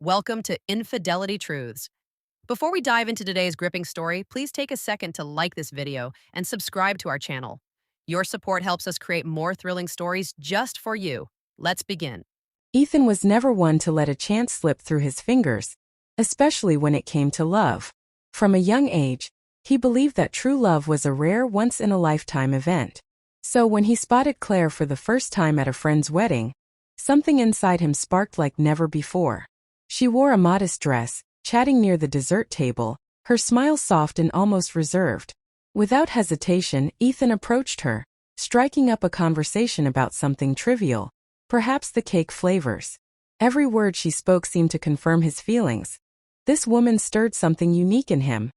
Welcome to Infidelity Truths. Before we dive into today's gripping story, please take a second to like this video and subscribe to our channel. Your support helps us create more thrilling stories just for you. Let's begin. Ethan was never one to let a chance slip through his fingers, especially when it came to love. From a young age, he believed that true love was a rare once-in-a-lifetime event. So when he spotted Claire for the first time at a friend's wedding, something inside him sparked like never before. She wore a modest dress, chatting near the dessert table, her smile soft and almost reserved. Without hesitation, Ethan approached her, striking up a conversation about something trivial, perhaps the cake flavors. Every word she spoke seemed to confirm his feelings. This woman stirred something unique in him.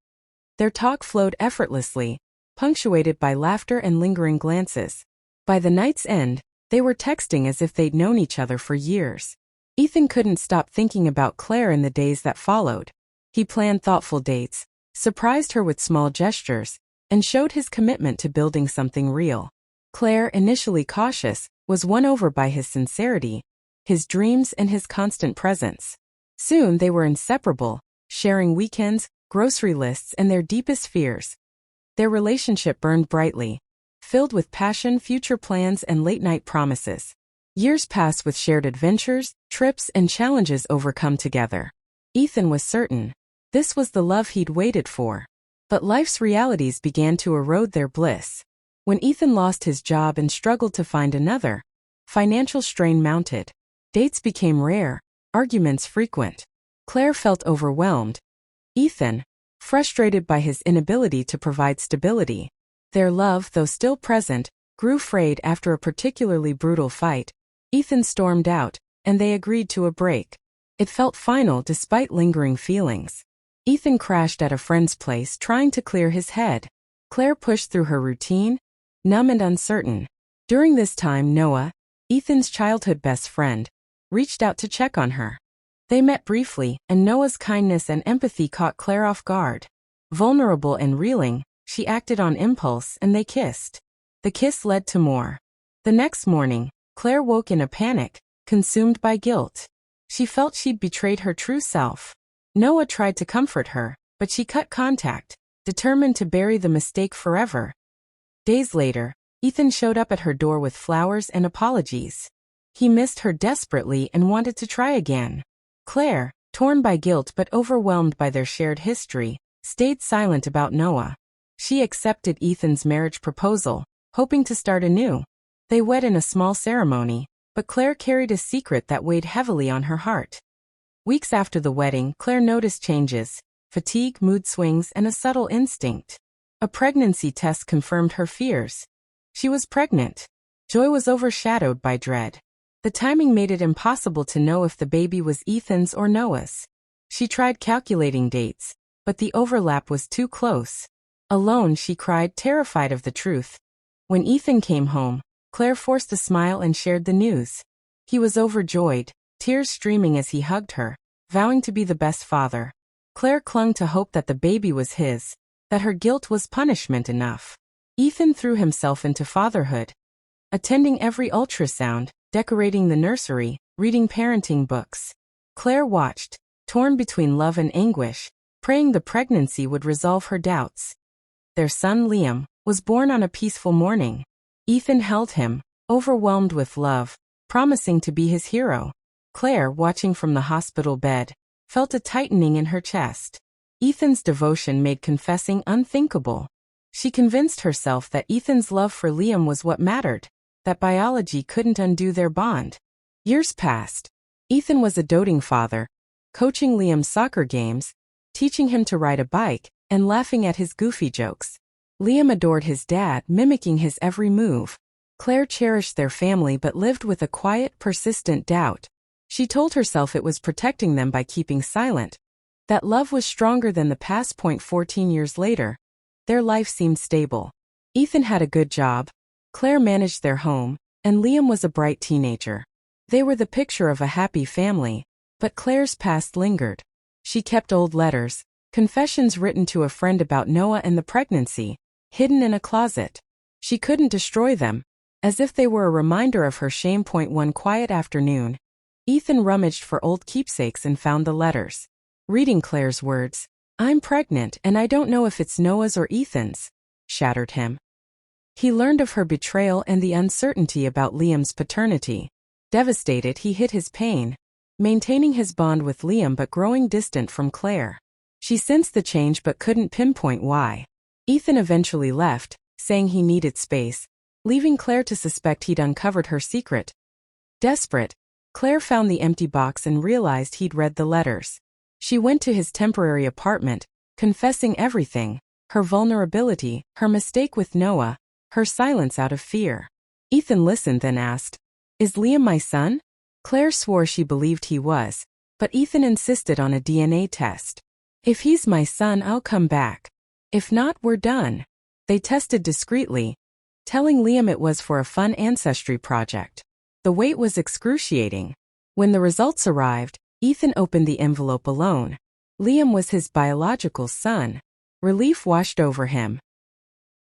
Their talk flowed effortlessly, punctuated by laughter and lingering glances. By the night's end, they were texting as if they'd known each other for years. Ethan couldn't stop thinking about Claire in the days that followed. He planned thoughtful dates, surprised her with small gestures, and showed his commitment to building something real. Claire, initially cautious, was won over by his sincerity, his dreams, and his constant presence. Soon they were inseparable, sharing weekends, grocery lists, and their deepest fears. Their relationship burned brightly, filled with passion, future plans, and late-night promises. Years passed with shared adventures, trips, and challenges overcome together. Ethan was certain this was the love he'd waited for. But life's realities began to erode their bliss. When Ethan lost his job and struggled to find another, financial strain mounted. Dates became rare, arguments frequent. Claire felt overwhelmed. Ethan, frustrated by his inability to provide stability. Their love, though still present, grew frayed after a particularly brutal fight. Ethan stormed out, and they agreed to a break. It felt final despite lingering feelings. Ethan crashed at a friend's place trying to clear his head. Claire pushed through her routine, numb and uncertain. During this time, Noah, Ethan's childhood best friend, reached out to check on her. They met briefly, and Noah's kindness and empathy caught Claire off guard. Vulnerable and reeling, she acted on impulse and they kissed. The kiss led to more. The next morning, Claire woke in a panic, consumed by guilt. She felt she'd betrayed her true self. Noah tried to comfort her, but she cut contact, determined to bury the mistake forever. Days later, Ethan showed up at her door with flowers and apologies. He missed her desperately and wanted to try again. Claire, torn by guilt but overwhelmed by their shared history, stayed silent about Noah. She accepted Ethan's marriage proposal, hoping to start anew. They wed in a small ceremony, but Claire carried a secret that weighed heavily on her heart. Weeks after the wedding, Claire noticed changes, fatigue, mood swings, and a subtle instinct. A pregnancy test confirmed her fears. She was pregnant. Joy was overshadowed by dread. The timing made it impossible to know if the baby was Ethan's or Noah's. She tried calculating dates, but the overlap was too close. Alone, she cried, terrified of the truth. When Ethan came home, Claire forced a smile and shared the news. He was overjoyed, tears streaming as he hugged her, vowing to be the best father. Claire clung to hope that the baby was his, that her guilt was punishment enough. Ethan threw himself into fatherhood, attending every ultrasound, decorating the nursery, reading parenting books. Claire watched, torn between love and anguish, praying the pregnancy would resolve her doubts. Their son Liam was born on a peaceful morning. Ethan held him, overwhelmed with love, promising to be his hero. Claire, watching from the hospital bed, felt a tightening in her chest. Ethan's devotion made confessing unthinkable. She convinced herself that Ethan's love for Liam was what mattered, that biology couldn't undo their bond. Years passed. Ethan was a doting father, coaching Liam's soccer games, teaching him to ride a bike, and laughing at his goofy jokes. Liam adored his dad, mimicking his every move. Claire cherished their family but lived with a quiet, persistent doubt. She told herself it was protecting them by keeping silent. That love was stronger than the past. 14 years later, their life seemed stable. Ethan had a good job, Claire managed their home, and Liam was a bright teenager. They were the picture of a happy family, but Claire's past lingered. She kept old letters, confessions written to a friend about Noah and the pregnancy, hidden in a closet. She couldn't destroy them, as if they were a reminder of her shame. One quiet afternoon, Ethan rummaged for old keepsakes and found the letters. Reading Claire's words, "I'm pregnant and I don't know if it's Noah's or Ethan's," shattered him. He learned of her betrayal and the uncertainty about Liam's paternity. Devastated, he hid his pain, maintaining his bond with Liam but growing distant from Claire. She sensed the change but couldn't pinpoint why. Ethan eventually left, saying he needed space, leaving Claire to suspect he'd uncovered her secret. Desperate, Claire found the empty box and realized he'd read the letters. She went to his temporary apartment, confessing everything: her vulnerability, her mistake with Noah, her silence out of fear. Ethan listened, then asked, "Is Liam my son?" Claire swore she believed he was, but Ethan insisted on a DNA test. "If he's my son, I'll come back. If not, we're done." They tested discreetly, telling Liam it was for a fun ancestry project. The wait was excruciating. When the results arrived, Ethan opened the envelope alone. Liam was his biological son. Relief washed over him.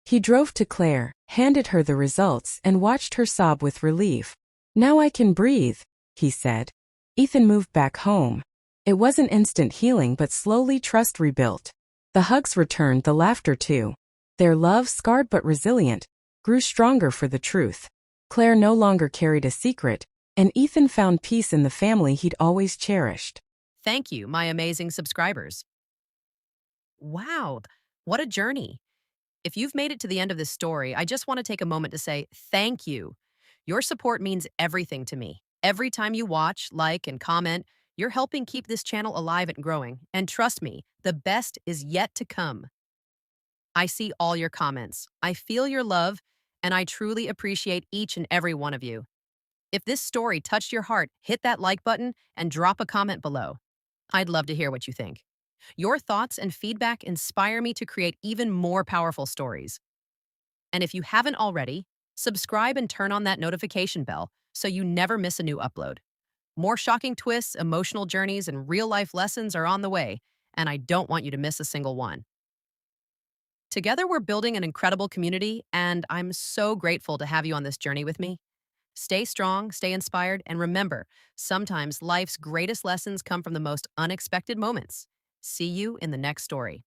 He drove to Claire, handed her the results, and watched her sob with relief. "Now I can breathe," he said. Ethan moved back home. It wasn't instant healing, but slowly trust rebuilt. The hugs returned, the laughter too. Their love, scarred but resilient, grew stronger for the truth. Claire no longer carried a secret, and Ethan found peace in the family he'd always cherished. Thank you, my amazing subscribers. Wow, what a journey. If you've made it to the end of this story, I just want to take a moment to say thank you. Your support means everything to me. Every time you watch, like, and comment, you're helping keep this channel alive and growing. And trust me, the best is yet to come. I see all your comments. I feel your love, and I truly appreciate each and every one of you. If this story touched your heart, hit that like button and drop a comment below. I'd love to hear what you think. Your thoughts and feedback inspire me to create even more powerful stories. And if you haven't already, subscribe and turn on that notification bell so you never miss a new upload. More shocking twists, emotional journeys, and real-life lessons are on the way, and I don't want you to miss a single one. Together, we're building an incredible community, and I'm so grateful to have you on this journey with me. Stay strong, stay inspired, and remember, sometimes life's greatest lessons come from the most unexpected moments. See you in the next story.